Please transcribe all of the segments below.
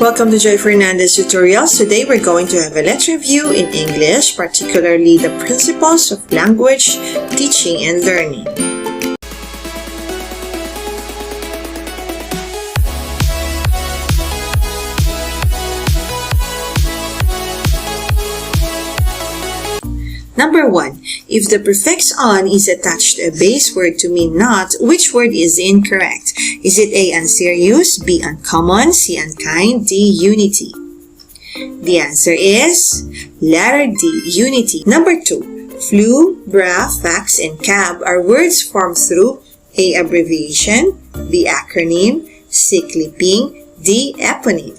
Welcome to Joy Fernandez Tutorials. Today we're going to have a letter review in English, particularly the principles of language, teaching, and learning. Number 1. If the prefix on is attached to a base word to mean not, which word is incorrect? Is it A, unserious, B, uncommon, C, unkind, D, unity? The answer is letter D, unity. Number 2. Flu, bra, fax, and cab are words formed through A, abbreviation, B, acronym, C, clipping, D, eponym.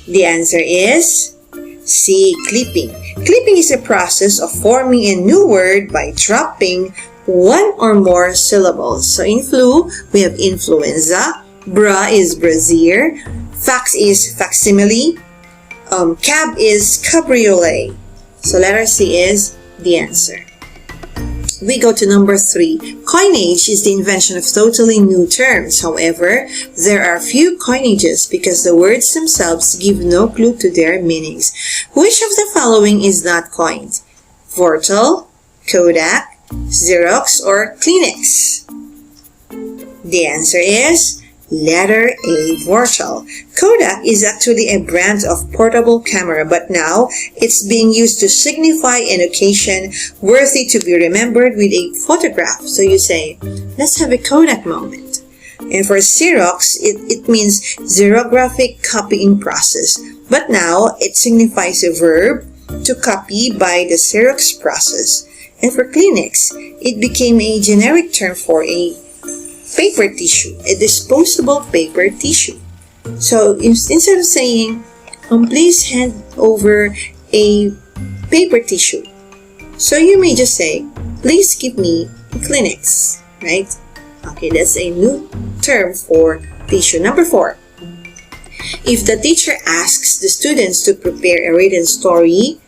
The answer is C, clipping. Clipping is a process of forming a new word by dropping one or more syllables. So in flu, we have influenza, bra is brassiere, fax is facsimile, cab is cabriolet. So letter C is the answer. We go to number 3. Coinage is the invention of totally new terms. However, there are few coinages because the words themselves give no clue to their meanings. Which of the following is not coined? Vortal, Kodak, Xerox, or Kleenex? The answer is letter A, Vortal. Kodak is actually a brand of portable camera, but now it's being used to signify an occasion worthy to be remembered with a photograph. So you say, let's have a Kodak moment. And for Xerox, it means xerographic copying process. But now it signifies a verb to copy by the Xerox process. And for Kleenex, it became a generic term for a paper tissue, a disposable paper tissue. So instead of saying, please hand over a paper tissue, so you may just say, please give me a Kleenex, right? Okay, that's a new term for tissue. Number 4. If the teacher asks the students to prepare a written story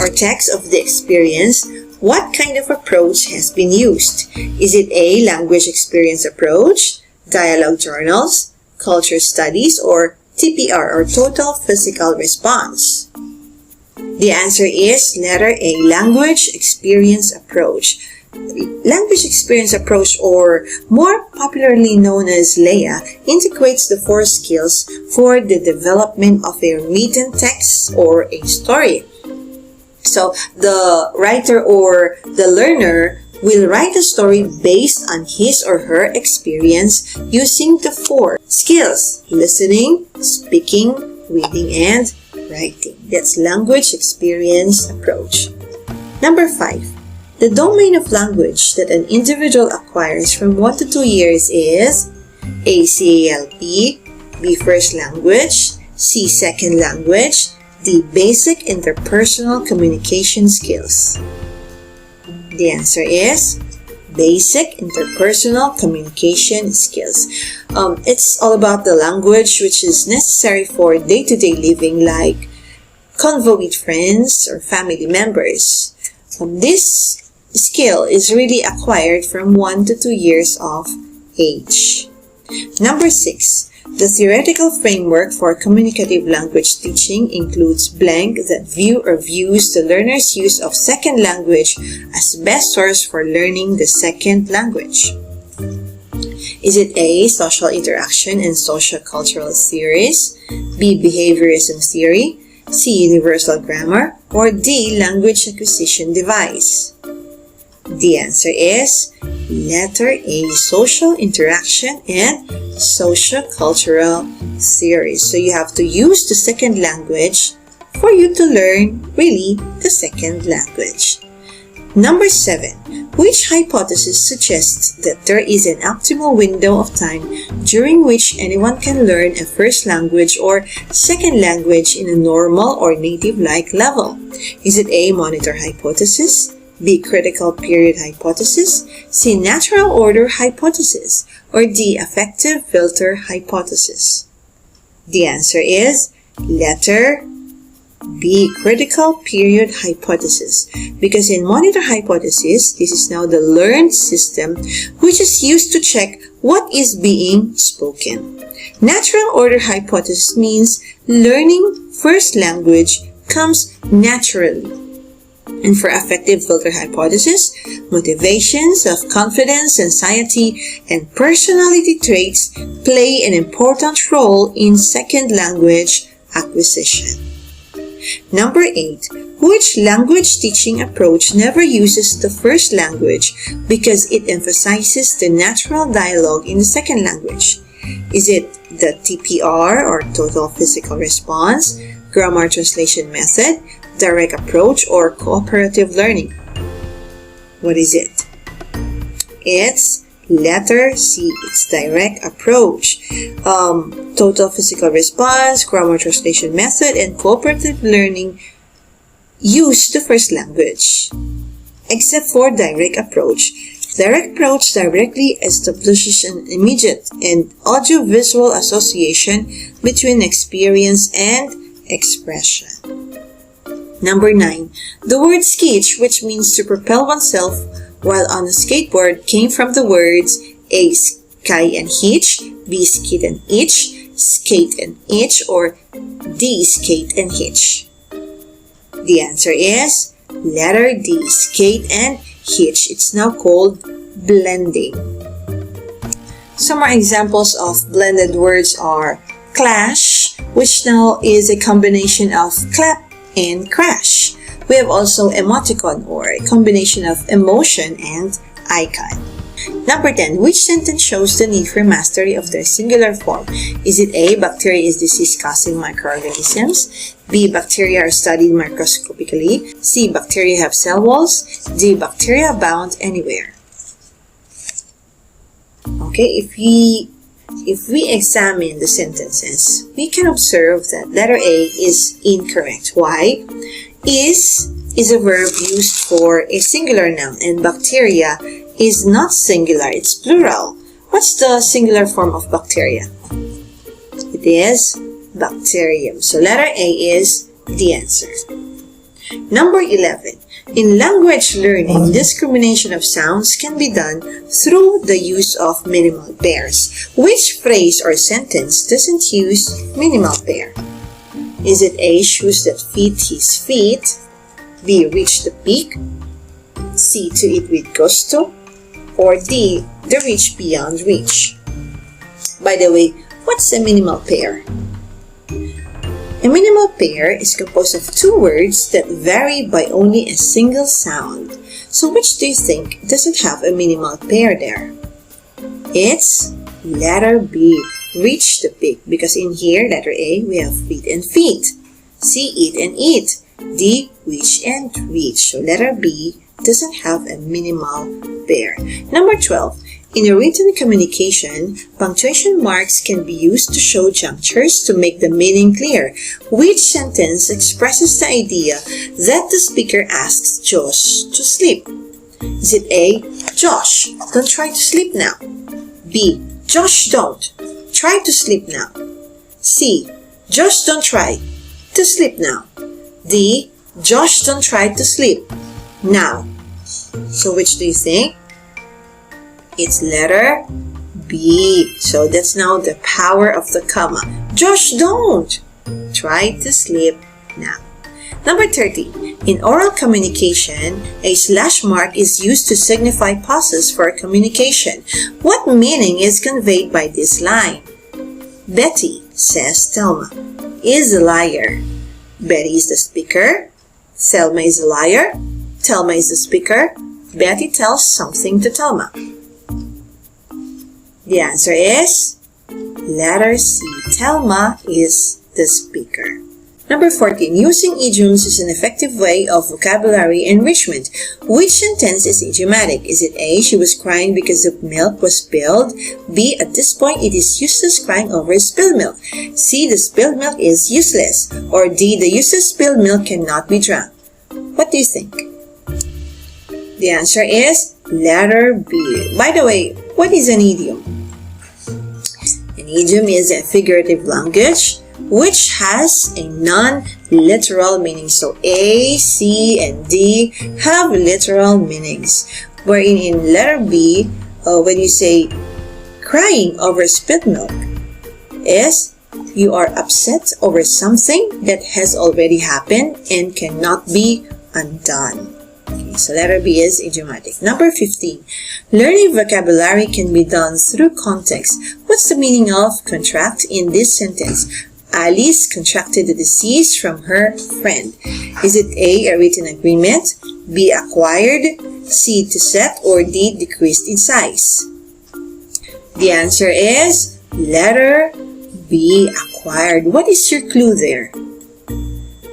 or text of the experience, what kind of approach has been used? Is it A, language experience approach, dialogue journals, culture studies, or TPR or total physical response? The answer is letter A, language experience approach. Language experience approach, or more popularly known as LEA, integrates the 4 skills for the development of a written text or a story. So the writer or the learner will write a story based on his or her experience using the 4 skills: listening, speaking, reading, and writing. That's language experience approach. Number 5. The domain of language that an individual acquires from 1 to 2 years is A, CALP, B, first language, C, second language, D, basic interpersonal communication skills. The answer is basic interpersonal communication skills. It's all about the language which is necessary for day-to-day living, like convo with friends or family members. This skill is really acquired from 1 to 2 years of age. Number 6. The theoretical framework for communicative language teaching includes blank that view or views the learner's use of second language as best source for learning the second language. Is it A, social interaction and sociocultural theories, B, behaviorism theory, C, universal grammar, or D, language acquisition device? The answer is letter A, social interaction and sociocultural theories. So you have to use the second language for you to learn really the second language. Number 7. Which hypothesis suggests that there is an optimal window of time during which anyone can learn a first language or second language in a normal or native-like level? Is it A, monitor hypothesis, B, critical period hypothesis, C, natural order hypothesis, or D, affective filter hypothesis? The answer is letter B, critical period hypothesis. Because in monitor hypothesis, this is now the learned system which is used to check What is being spoken? Natural order hypothesis means learning first language comes naturally. And for affective filter hypothesis, motivation, self-confidence, anxiety, and personality traits play an important role in second language acquisition. Number 8. Which language teaching approach never uses the first language because it emphasizes the natural dialogue in the second language? Is it the TPR or total physical response, grammar translation method, direct approach, or cooperative learning? What is it? It's letter C. It's direct approach. Total physical response, grammar translation method, and cooperative learning use the first language. Except for direct approach. Direct approach directly establishes an immediate and audio-visual association between experience and expression. Number 9. The word skitch, which means to propel oneself while on a skateboard, came from the words A. Sky and hitch, B. Skit and itch, skate and itch, or D. Skate and hitch. The answer is letter D. Skate and hitch. It's now called blending. Some more examples of blended words are clash, which now is a combination of clap and crash. We have also emoticon, or a combination of emotion and icon. Number 10. Which sentence shows the need for mastery of their singular form? Is it A. Bacteria is disease-causing microorganisms, B. Bacteria are studied microscopically, C. Bacteria have cell walls, D. Bacteria abound anywhere? Okay, if we examine the sentences, we can observe that letter A is incorrect. Why? Is a verb used for a singular noun, and bacteria is not singular, it's plural. What's the singular form of bacteria? It is bacterium. So letter A is the answer. Number 11. In language learning, discrimination of sounds can be done through the use of minimal pairs. Which phrase or sentence doesn't use minimal pair? Is it A. Shoes that fit his feet, B. Reach the peak, C. To eat with gusto, or D. The reach beyond reach? By the way, what's a minimal pair? A minimal pair is composed of two words that vary by only a single sound. So which do you think doesn't have a minimal pair there? It's letter B. Reach the peak, because in here, letter A, we have feet and feet. C. Eat and eat. D. Reach and reach. So letter B doesn't have a minimal pair. Number 12. In a written communication, punctuation marks can be used to show junctures to make the meaning clear. Which sentence expresses the idea that the speaker asks Josh to sleep? Is it A. Josh, don't try to sleep now. B. Josh, don't. Try to sleep now. C. Josh, don't try to sleep now. D. Josh, don't try to sleep now. So which do you think? It's letter B. So that's now the power of the comma. Josh, don't try to sleep now. Number 13. In oral communication, a slash mark is used to signify pauses for communication. What meaning is conveyed by this line? Betty, says Thelma, is a liar. Betty is the speaker. Thelma is a liar. Thelma is the speaker. Betty tells something to Thelma. The answer is letter C. Thelma is the speaker. Number 14. Using idioms is an effective way of vocabulary enrichment. Which sentence is idiomatic? Is it A. She was crying because the milk was spilled. B. At this point, it is useless crying over spilled milk. C. The spilled milk is useless. Or D. The useless spilled milk cannot be drunk. What do you think? The answer is letter B. By the way, what is an idiom? An idiom is a figurative language which has a non-literal meaning. So A, C, and D have literal meanings. Wherein in letter B, when you say crying over spilled milk is you are upset over something that has already happened and cannot be undone. Okay, so letter B is idiomatic. Number 15. Learning vocabulary can be done through context. What's the meaning of contract in this sentence? Alice contracted the disease from her friend. Is it A, a written agreement, B, acquired, C, to set, or D, decreased in size? The answer is letter B, acquired. What is your clue there?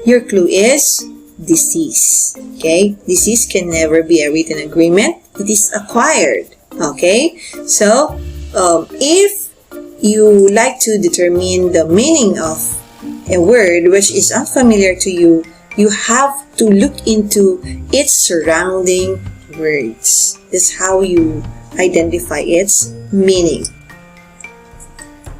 Your clue is disease. Okay? Disease can never be a written agreement. It is acquired. Okay? So, if you like to determine the meaning of a word which is unfamiliar to you, you have to look into its surrounding words. That's how you identify its meaning.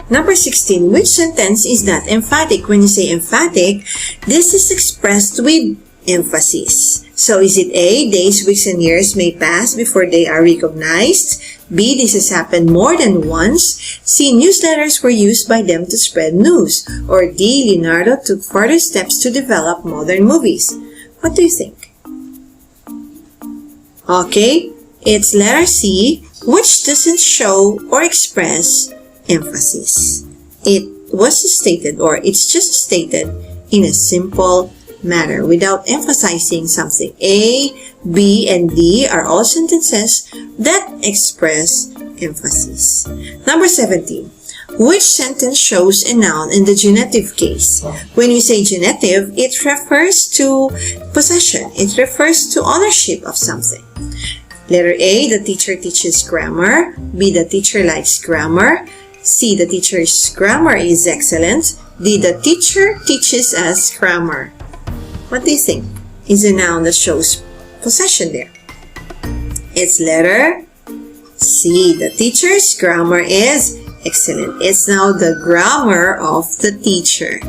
Number 16. Which sentence is not emphatic? When you say emphatic, this is expressed with emphasis. So is it A, days, weeks, and years may pass before they are recognized? B, this has happened more than once? C, newsletters were used by them to spread news? Or D, Leonardo took further steps to develop modern movies? What do you think? Okay, it's letter C, which doesn't show or express emphasis. It was stated, or it's just stated in a simple manner without emphasizing something. A, B, and D are all sentences that express emphasis. Number 17. Which sentence shows a noun in the genitive case? When we say genitive, it refers to possession. It refers to ownership of something. Letter A, the teacher teaches grammar. B, the teacher likes grammar. C, the teacher's grammar is excellent. D, the teacher teaches us grammar. What do you think is a noun that shows possession there? It's letter C. The teacher's grammar is excellent. It's now the grammar of the teacher.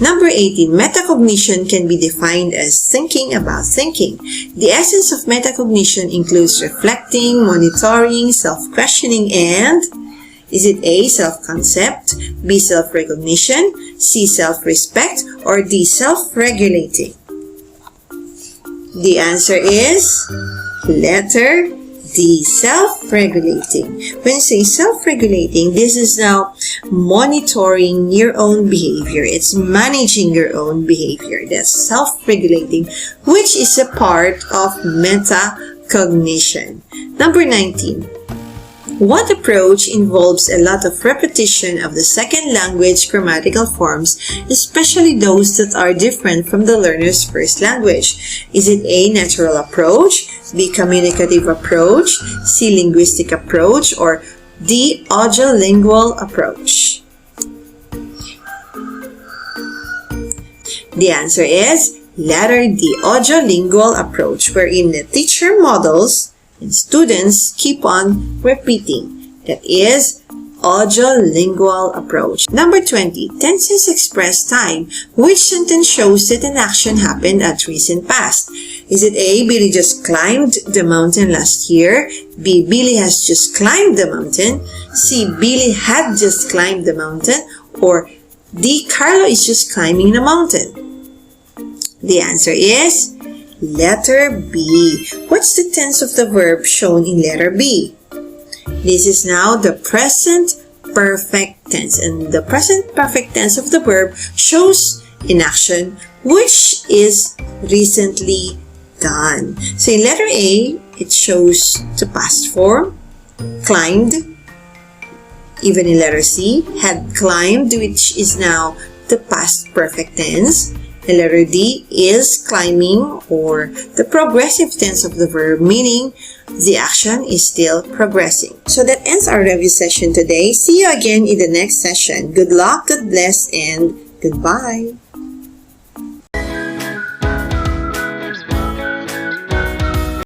Number 18. Metacognition can be defined as thinking about thinking. The essence of metacognition includes reflecting, monitoring, self-questioning, and is it A, self-concept, B, self-recognition, C, self-respect, or D, self-regulating? The answer is letter D, self-regulating. When you say self-regulating, this is now monitoring your own behavior. It's managing your own behavior. That's self-regulating, which is a part of metacognition. Number 19. What approach involves a lot of repetition of the second language grammatical forms, especially those that are different from the learner's first language? Is it A, natural approach, B, communicative approach, C, linguistic approach, or D, audiolingual approach? The answer is letter D, audiolingual approach, wherein the teacher models and students keep on repeating. That is audiolingual approach. Number 20. Tenses express time. Which sentence shows that an action happened at recent past? Is it A, Billy just climbed the mountain last year? B, Billy has just climbed the mountain? C, Billy had just climbed the mountain? Or D, Carlo is just climbing the mountain? The answer is letter B. What's the tense of the verb shown in letter B? This is now the present perfect tense, and the present perfect tense of the verb shows an action which is recently done. So in letter A, it shows the past form, climbed. Even in letter C, had climbed, which is now the past perfect tense. And letter D is climbing, or the progressive tense of the verb, meaning the action is still progressing. So that ends our review session today. See you again in the next session. Good luck, God bless, and goodbye.